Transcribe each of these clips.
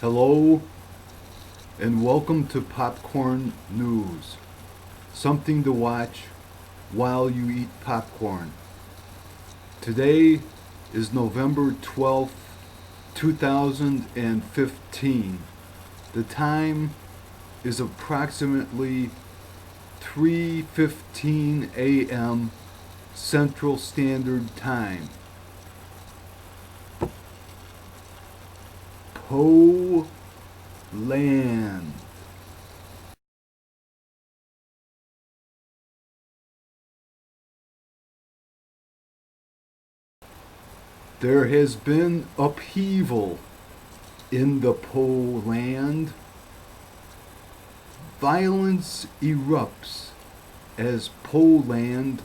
Hello and welcome to Popcorn News. Something to watch while you eat popcorn. Today is November 12th, 2015. The time is approximately 3:15 a.m. Central Standard Time. Poe-Land. There has been upheaval in the Poe-Land. Violence erupts as Poland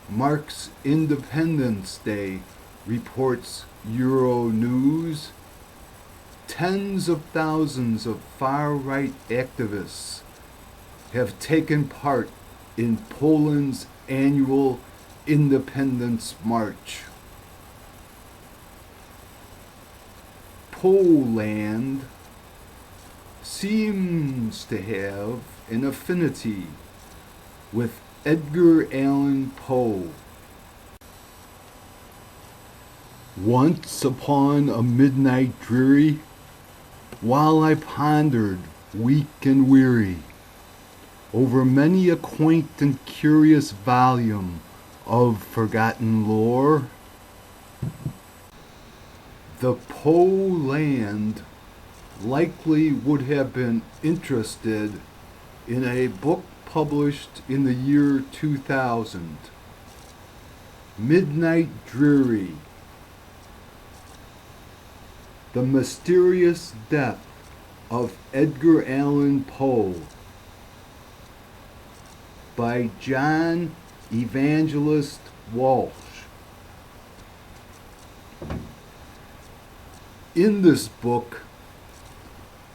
marks Independence Day, reports Euronews. Tens of thousands of far-right activists have taken part in Poland's annual Independence March. Poland seems to have an affinity with Edgar Allan Poe. Once upon a midnight dreary, while I pondered, weak and weary, over many a quaint and curious volume of forgotten lore, the Poe-Land likely would have been interested in a book published in the year 2000, Midnight Dreary, The Mysterious Death of Edgar Allan Poe by John Evangelist Walsh. In this book,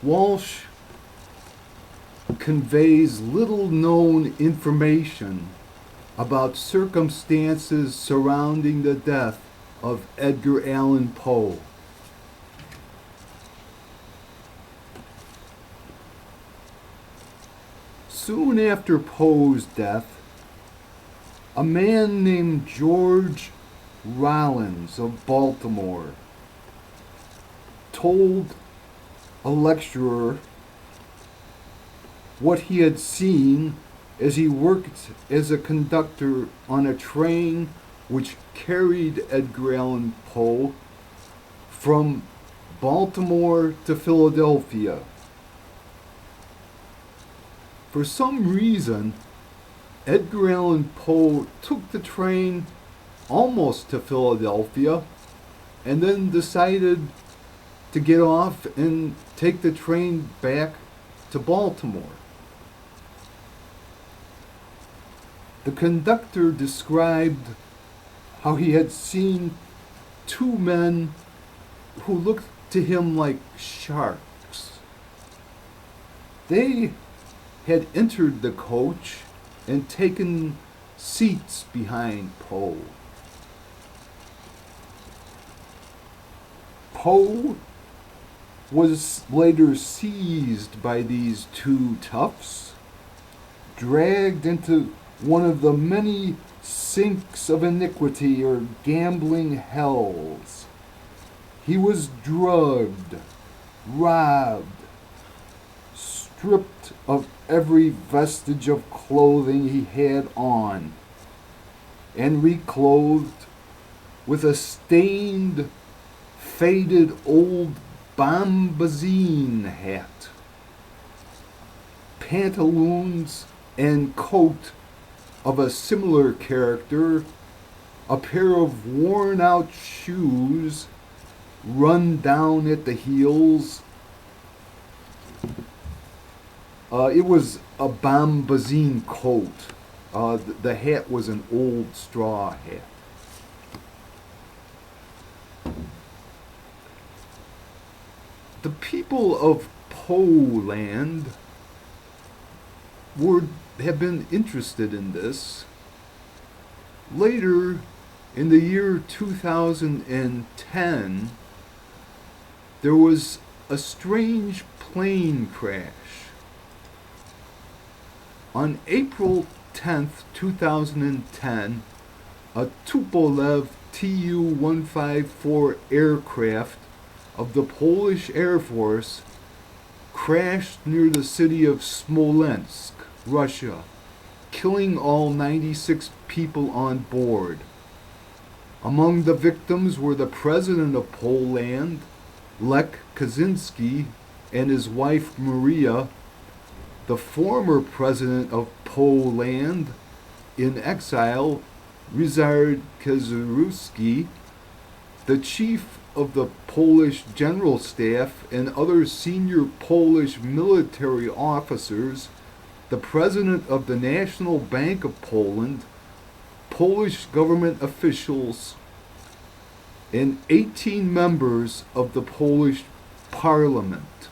Walsh conveys little known information about circumstances surrounding the death of Edgar Allan Poe. Soon after Poe's death, a man named George Rollins of Baltimore told a lecturer what he had seen as he worked as a conductor on a train which carried Edgar Allan Poe from Baltimore to Philadelphia. For some reason, Edgar Allan Poe took the train almost to Philadelphia and then decided to get off and take the train back to Baltimore. The conductor described how he had seen two men who looked to him like sharks. They had entered the coach and taken seats behind Poe. Poe was later seized by these two toughs, dragged into one of the many sinks of iniquity or gambling hells. He was drugged, robbed, stripped of every vestige of clothing he had on, and reclothed with a stained, faded old bombazine hat, pantaloons and coat of a similar character, a pair of worn-out shoes run down at the heels. It was a bombazine coat. The hat was an old straw hat. The people of Poland have been interested in this. Later, in the year 2010, there was a strange plane crash. On April 10th, 2010, a Tupolev Tu-154 aircraft of the Polish Air Force crashed near the city of Smolensk, Russia, killing all 96 people on board. Among the victims were the president of Poe-Land, Lech Kaczynski, and his wife Maria, the former president of Poe-Land, in exile, Ryszard Kaczynski, the chief of the Polish General Staff and other senior Polish military officers, the president of the National Bank of Poland, Polish government officials, and 18 members of the Polish Parliament,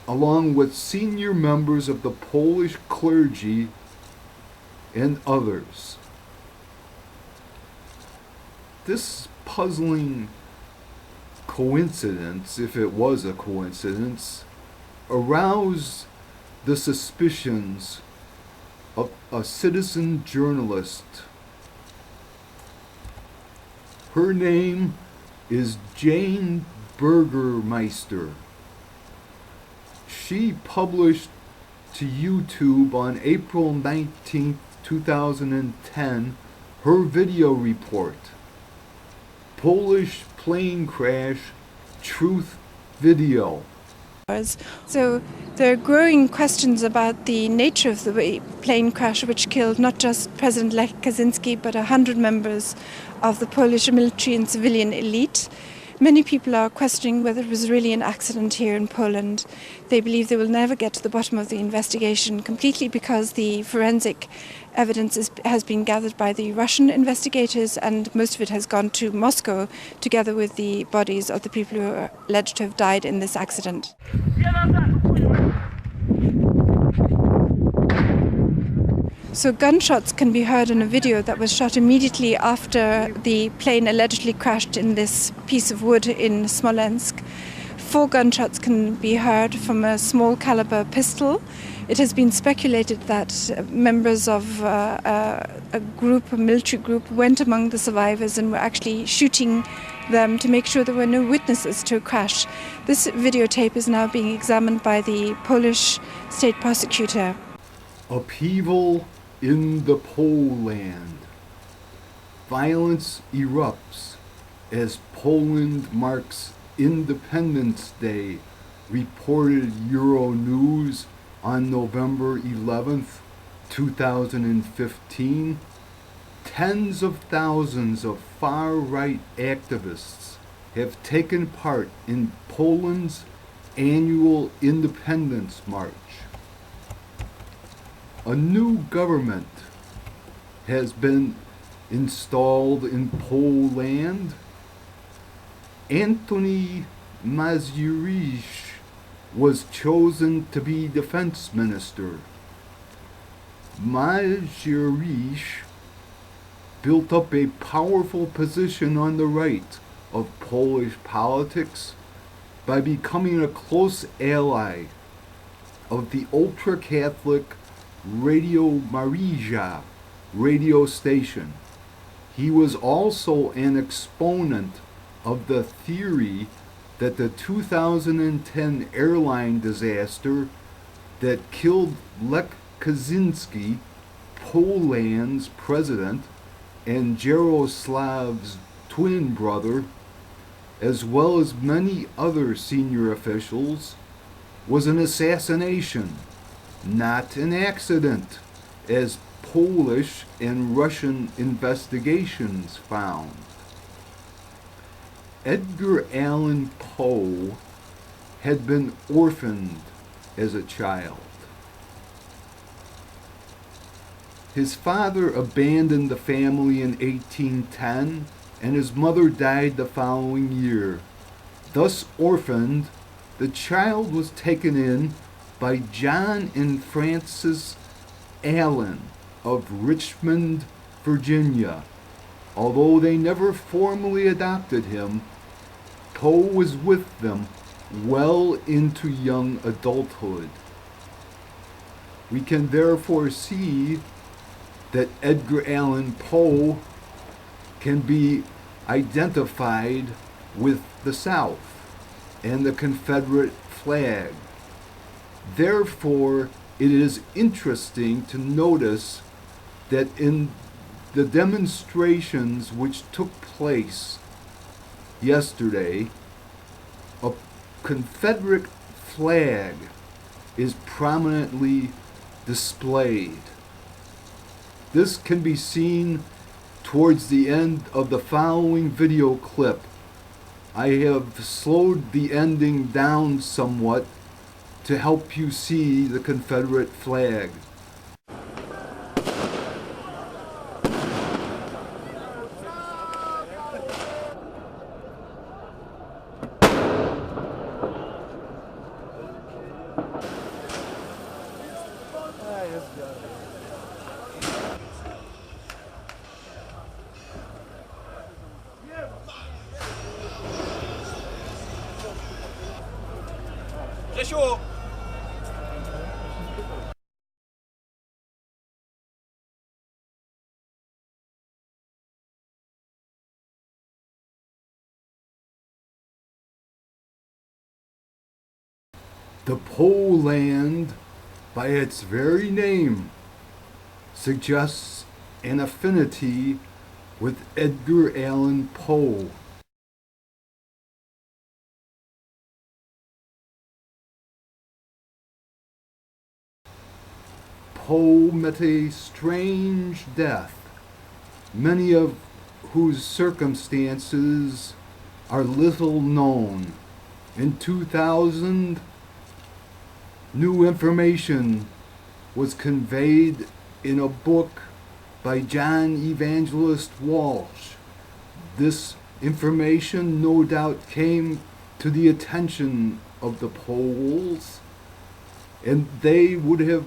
along with senior members of the Polish clergy and others. This puzzling coincidence, if it was a coincidence, aroused the suspicions of a citizen journalist. Her name is Jane Burgermeister. She published to YouTube on April 19, 2010, her video report, Polish Plane Crash Truth Video. So there are growing questions about the nature of the plane crash which killed not just President Lech Kaczynski but 100 members of the Polish military and civilian elite. Many people are questioning whether it was really an accident here in Poland. They believe they will never get to the bottom of the investigation completely because the forensic evidence has been gathered by the Russian investigators and most of it has gone to Moscow together with the bodies of the people who are alleged to have died in this accident. So gunshots can be heard in a video that was shot immediately after the plane allegedly crashed in this piece of wood in Smolensk. 4 gunshots can be heard from a small caliber pistol. It has been speculated that members of a military group, went among the survivors and were actually shooting them to make sure there were no witnesses to a crash. This videotape is now being examined by the Polish state prosecutor. Upheaval in the Poe-Land. Violence erupts as Poland marks Independence Day, reported Euronews on November 11th, 2015. Tens of thousands of far-right activists have taken part in Poland's annual Independence March. A new government has been installed in Poland. Antony Mazurek was chosen to be defense minister. Mazurek built up a powerful position on the right of Polish politics by becoming a close ally of the ultra-Catholic Radio Maryja radio station. He was also an exponent of the theory that the 2010 airline disaster that killed Lech Kaczynski, Poland's president, and Jarosław's twin brother, as well as many other senior officials, was an assassination, not an accident, as Polish and Russian investigations found. Edgar Allan Poe had been orphaned as a child. His father abandoned the family in 1810, and his mother died the following year. Thus orphaned, the child was taken in by John and Frances Allan of Richmond, Virginia. Although they never formally adopted him, Poe was with them well into young adulthood. We can therefore see that Edgar Allan Poe can be identified with the South and the Confederate flag. Therefore, it is interesting to notice that in the demonstrations which took place yesterday, a Confederate flag is prominently displayed. This can be seen towards the end of the following video clip. I have slowed the ending down somewhat to help you see the Confederate flag. The Poe-Land, by its very name, suggests an affinity with Edgar Allan Poe. Poe met a strange death, many of whose circumstances are little known. In 2000, new information was conveyed in a book by John Evangelist Walsh. This information no doubt came to the attention of the Poles, and they would have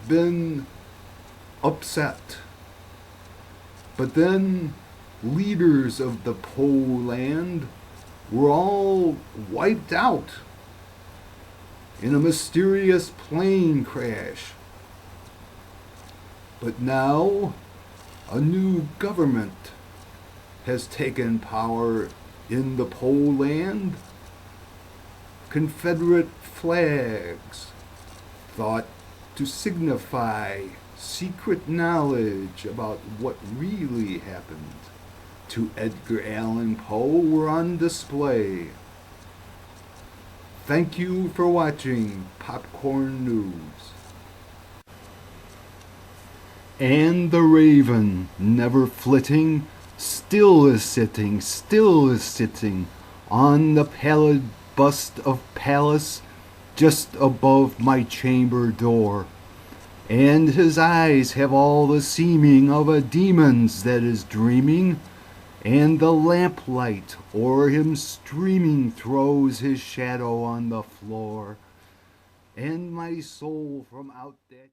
been upset. But then leaders of the Poe-Land were all wiped out in a mysterious plane crash. But now a new government has taken power in the Poe-Land. Confederate flags, thought to signify secret knowledge about what really happened to Edgar Allan Poe, were on display. Thank you for watching Popcorn News. And the raven, never flitting, still is sitting on the pallid bust of Pallas just above my chamber door. And his eyes have all the seeming of a demon's that is dreaming, and the lamplight o'er him streaming throws his shadow on the floor, and my soul from out that